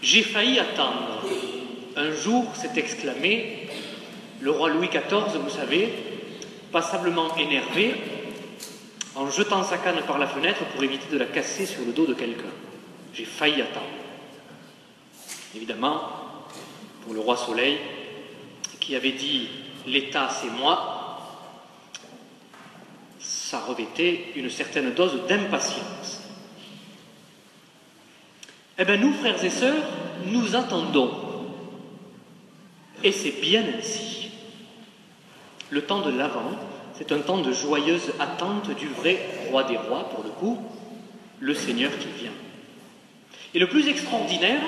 J'ai failli attendre. Un jour s'est exclamé le roi Louis XIV, vous savez, passablement énervé, en jetant sa canne par la fenêtre pour éviter de la casser sur le dos de quelqu'un. J'ai failli attendre. Évidemment, pour le roi Soleil, qui avait dit « l'État, c'est moi », ça revêtait une certaine dose d'impatience. Eh bien, nous, frères et sœurs, nous attendons. Et c'est bien ainsi. Le temps de l'Avent, c'est un temps de joyeuse attente du vrai roi des rois, pour le coup, le Seigneur qui vient. Et le plus extraordinaire,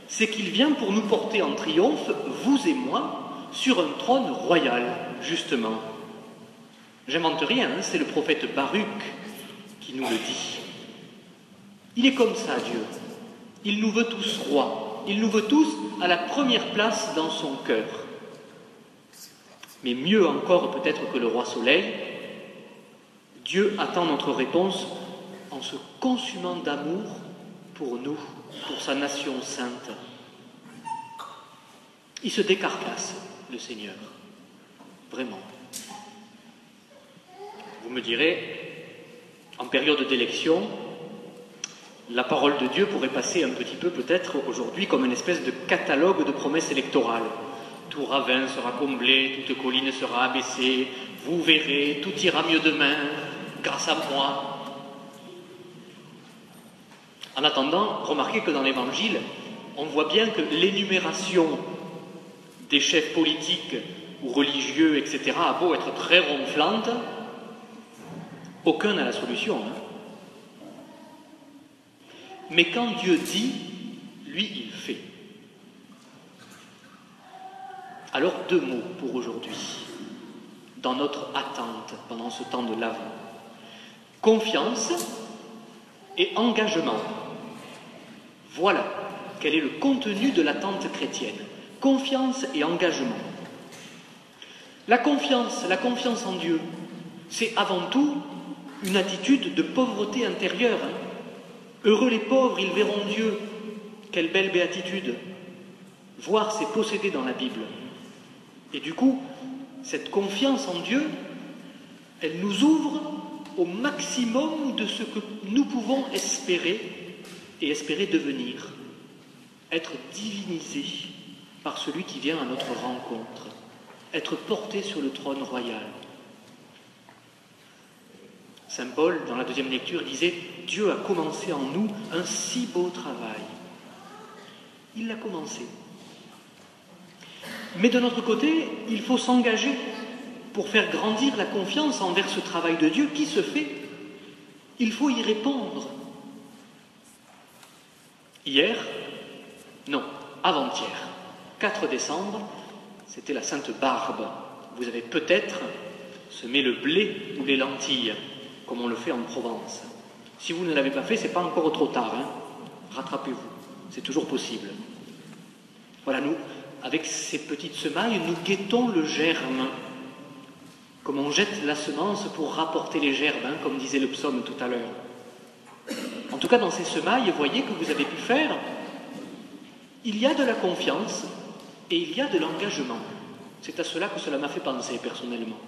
c'est qu'il vient pour nous porter en triomphe, vous et moi, sur un trône royal, justement. J'invente rien, hein, c'est le prophète Baruch qui nous le dit. Il est comme ça, Dieu. Il nous veut tous rois. Il nous veut tous à la première place dans son cœur. Mais mieux encore peut-être que le roi Soleil, Dieu attend notre réponse en se consumant d'amour pour nous, pour sa nation sainte. Il se décarcasse, le Seigneur. Vraiment. Vous me direz, en période d'élection, la parole de Dieu pourrait passer un petit peu peut-être aujourd'hui comme une espèce de catalogue de promesses électorales. Tout ravin sera comblé, toute colline sera abaissée, vous verrez, tout ira mieux demain, grâce à moi. En attendant, remarquez que dans l'Évangile, on voit bien que l'énumération des chefs politiques ou religieux, etc., a beau être très ronflante, aucun n'a la solution. Hein. Mais quand Dieu dit, lui, il fait. Alors, 2 mots pour aujourd'hui, dans notre attente pendant ce temps de l'Avent. Confiance et engagement. Voilà quel est le contenu de l'attente chrétienne. Confiance et engagement. La confiance en Dieu, c'est avant tout une attitude de pauvreté intérieure. Heureux les pauvres, ils verront Dieu. Quelle belle béatitude. Voir, c'est posséder dans la Bible. Et du coup, cette confiance en Dieu, elle nous ouvre au maximum de ce que nous pouvons espérer et espérer devenir. Être divinisé par celui qui vient à notre rencontre. Être porté sur le trône royal. Saint Paul, dans la 2e lecture, disait « Dieu a commencé en nous un si beau travail. » Il l'a commencé. Mais de notre côté, il faut s'engager pour faire grandir la confiance envers ce travail de Dieu qui se fait. Il faut y répondre. Hier, non, avant-hier, 4 décembre, c'était la Sainte Barbe. Vous avez peut-être semé le blé ou les lentilles, comme on le fait en Provence. Si vous ne l'avez pas fait, ce n'est pas encore trop tard. Hein. Rattrapez-vous, c'est toujours possible. Voilà, nous, avec ces petites semailles, nous guettons le germe, comme on jette la semence pour rapporter les gerbes, hein, comme disait le psaume tout à l'heure. En tout cas, dans ces semailles, voyez que vous avez pu faire, il y a de la confiance et il y a de l'engagement. C'est à cela que cela m'a fait penser personnellement.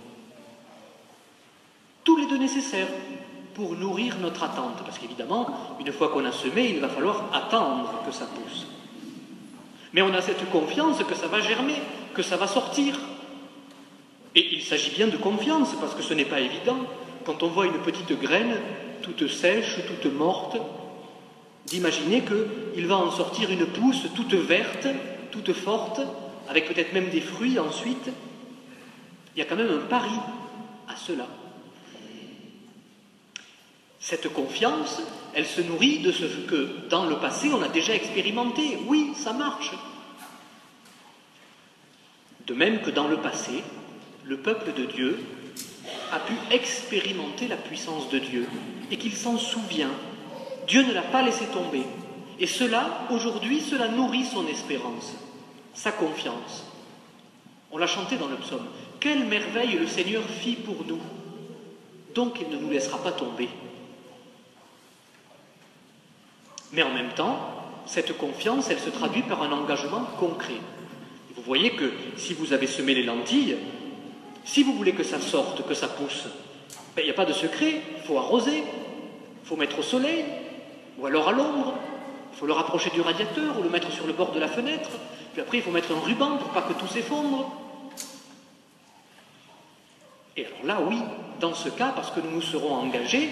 Tous les deux nécessaires pour nourrir notre attente, parce qu'évidemment, une fois qu'on a semé, il va falloir attendre que ça pousse. Mais on a cette confiance que ça va germer, que ça va sortir. Et il s'agit bien de confiance, parce que ce n'est pas évident, quand on voit une petite graine, toute sèche, toute morte, d'imaginer qu'il va en sortir une pousse toute verte, toute forte, avec peut-être même des fruits ensuite. Il y a quand même un pari à cela. Cette confiance, elle se nourrit de ce que, dans le passé, on a déjà expérimenté. Oui, ça marche. De même que dans le passé, le peuple de Dieu a pu expérimenter la puissance de Dieu et qu'il s'en souvient. Dieu ne l'a pas laissé tomber. Et cela, aujourd'hui, cela nourrit son espérance, sa confiance. On l'a chanté dans le psaume. Quelle merveille le Seigneur fit pour nous. Donc il ne nous laissera pas tomber. Mais en même temps, cette confiance, elle se traduit par un engagement concret. Vous voyez que si vous avez semé les lentilles, si vous voulez que ça sorte, que ça pousse, il n'y a pas de secret, il faut arroser, il faut mettre au soleil, ou alors à l'ombre, il faut le rapprocher du radiateur ou le mettre sur le bord de la fenêtre, puis après il faut mettre un ruban pour pas que tout s'effondre. Et alors là, oui, dans ce cas, parce que nous nous serons engagés,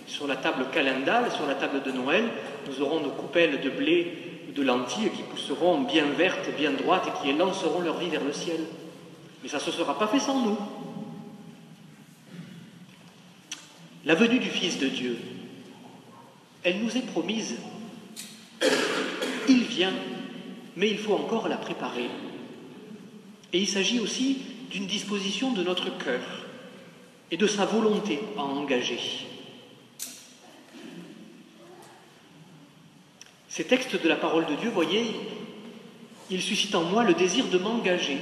sur la table calendale, sur la table de Noël, nous aurons nos coupelles de blé ou de lentilles qui pousseront bien vertes, bien droites et qui lanceront leur vie vers le ciel. Mais ça ne se sera pas fait sans nous. La venue du Fils de Dieu, elle nous est promise. Il vient, mais il faut encore la préparer. Et il s'agit aussi d'une disposition de notre cœur et de sa volonté à engager. Ces textes de la parole de Dieu, voyez, ils suscitent en moi le désir de m'engager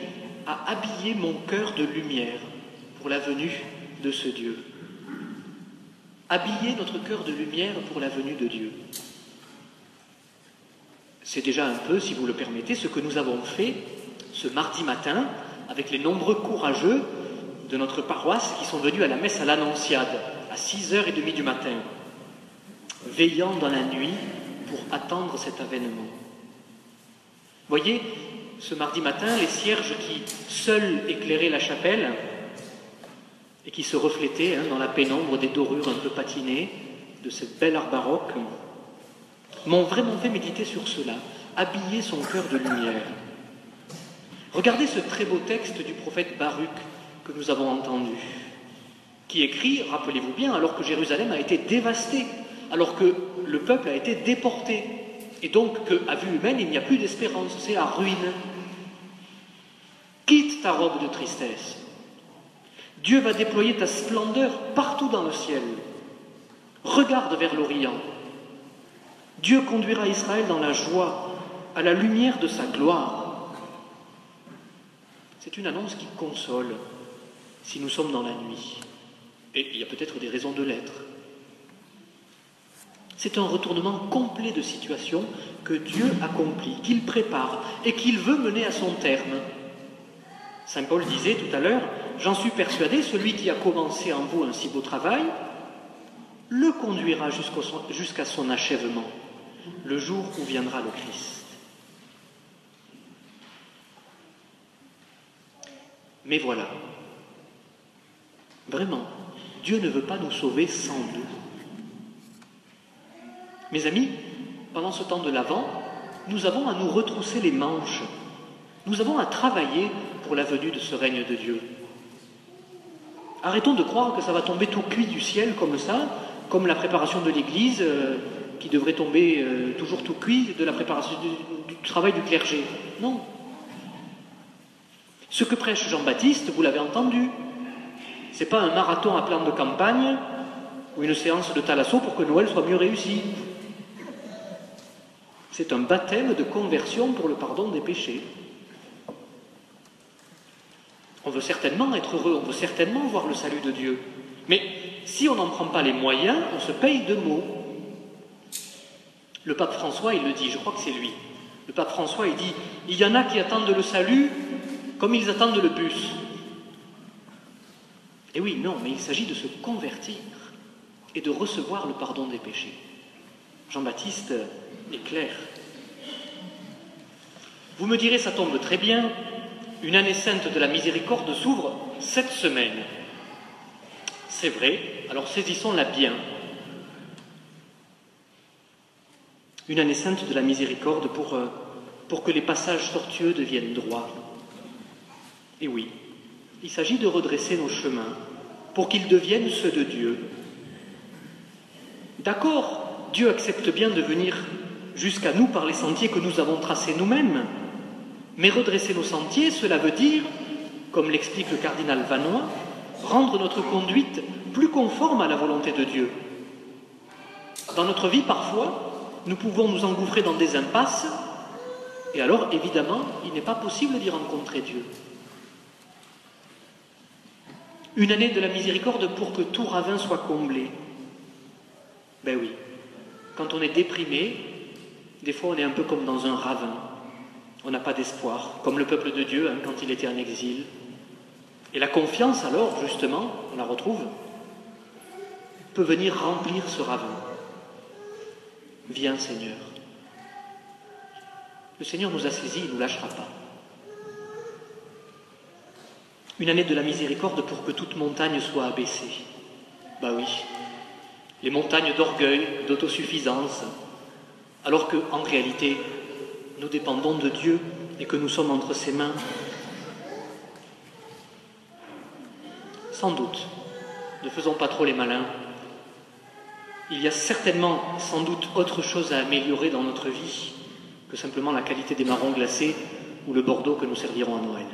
à habiller mon cœur de lumière pour la venue de ce Dieu. Habiller notre cœur de lumière pour la venue de Dieu. C'est déjà un peu, si vous le permettez, ce que nous avons fait ce mardi matin avec les nombreux courageux de notre paroisse qui sont venus à la messe à l'Annonciade à 6h30 du matin, veillant dans la nuit pour attendre cet avènement. Voyez, ce mardi matin, les cierges qui seuls éclairaient la chapelle et qui se reflétaient dans la pénombre des dorures un peu patinées de cette belle art baroque, m'ont vraiment fait méditer sur cela, habiller son cœur de lumière. Regardez ce très beau texte du prophète Baruch que nous avons entendu, qui écrit, rappelez-vous bien, alors que Jérusalem a été dévastée, alors que le peuple a été déporté, et donc qu'à vue humaine, il n'y a plus d'espérance, c'est la ruine. Quitte ta robe de tristesse. Dieu va déployer ta splendeur partout dans le ciel. Regarde vers l'Orient. Dieu conduira Israël dans la joie, à la lumière de sa gloire. C'est une annonce qui console si nous sommes dans la nuit. Et il y a peut-être des raisons de l'être. C'est un retournement complet de situation que Dieu accomplit, qu'il prépare et qu'il veut mener à son terme. Saint Paul disait tout à l'heure, « J'en suis persuadé, celui qui a commencé en vous un si beau travail, le conduira jusqu'à son achèvement, le jour où viendra le Christ. » Mais voilà, vraiment, Dieu ne veut pas nous sauver sans nous. Mes amis, pendant ce temps de l'Avent, nous avons à nous retrousser les manches. Nous avons à travailler pour la venue de ce règne de Dieu. Arrêtons de croire que ça va tomber tout cuit du ciel comme ça, comme la préparation de l'Église qui devrait tomber toujours tout cuit de la préparation du travail du clergé. Non. Ce que prêche Jean-Baptiste, vous l'avez entendu. Ce n'est pas un marathon à plan de campagne ou une séance de thalasso pour que Noël soit mieux réussi. C'est un baptême de conversion pour le pardon des péchés. On veut certainement être heureux, on veut certainement voir le salut de Dieu. Mais si on n'en prend pas les moyens, on se paye de mots. Le pape François, il le dit, je crois que c'est lui. Le pape François, il dit, il y en a qui attendent le salut comme ils attendent le bus. Et oui, non, mais il s'agit de se convertir et de recevoir le pardon des péchés. Jean-Baptiste est clair. Vous me direz, ça tombe très bien, une année sainte de la miséricorde s'ouvre cette semaine. C'est vrai, alors saisissons-la bien. Une année sainte de la miséricorde pour que les passages tortueux deviennent droits. Et oui, il s'agit de redresser nos chemins pour qu'ils deviennent ceux de Dieu. D'accord, Dieu accepte bien de venir jusqu'à nous par les sentiers que nous avons tracés nous-mêmes, mais redresser nos sentiers, cela veut dire, comme l'explique le cardinal Vanois, rendre notre conduite plus conforme à la volonté de Dieu. Dans notre vie, parfois, nous pouvons nous engouffrer dans des impasses, et alors, évidemment, il n'est pas possible d'y rencontrer Dieu. Une année de la miséricorde pour que tout ravin soit comblé. Ben oui, quand on est déprimé, Des fois, on est un peu comme dans un ravin. On n'a pas d'espoir, comme le peuple de Dieu quand il était en exil. Et la confiance, alors, justement, on la retrouve, peut venir remplir ce ravin. Viens, Seigneur. Le Seigneur nous a saisis, il ne nous lâchera pas. Une année de la miséricorde pour que toute montagne soit abaissée. Bah oui, les montagnes d'orgueil, d'autosuffisance, alors qu'en réalité, nous dépendons de Dieu et que nous sommes entre ses mains. Sans doute, ne faisons pas trop les malins. Il y a certainement, sans doute, autre chose à améliorer dans notre vie que simplement la qualité des marrons glacés ou le Bordeaux que nous servirons à Noël.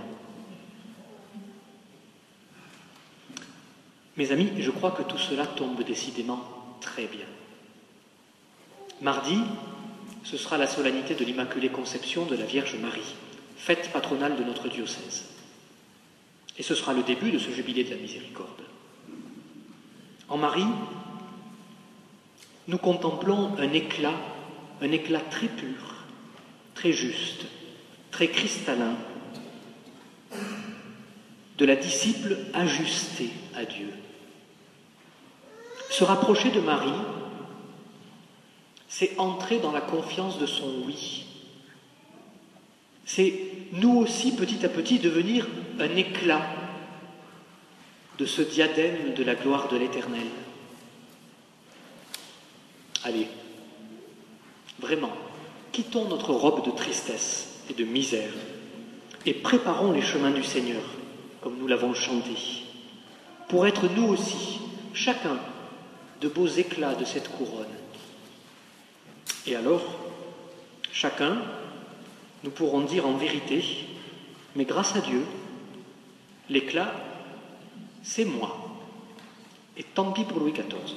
Mes amis, je crois que tout cela tombe décidément très bien. Mardi, ce sera la solennité de l'Immaculée Conception de la Vierge Marie, fête patronale de notre diocèse. Et ce sera le début de ce jubilé de la miséricorde. En Marie, nous contemplons un éclat très pur, très juste, très cristallin, de la disciple ajustée à Dieu. Se rapprocher de Marie, c'est entrer dans la confiance de son oui. C'est nous aussi, petit à petit, devenir un éclat de ce diadème de la gloire de l'Éternel. Allez, vraiment, quittons notre robe de tristesse et de misère et préparons les chemins du Seigneur, comme nous l'avons chanté, pour être nous aussi, chacun, de beaux éclats de cette couronne. Et alors, chacun, nous pourrons dire en vérité, mais grâce à Dieu, l'éclat, c'est moi. Et tant pis pour Louis XIV.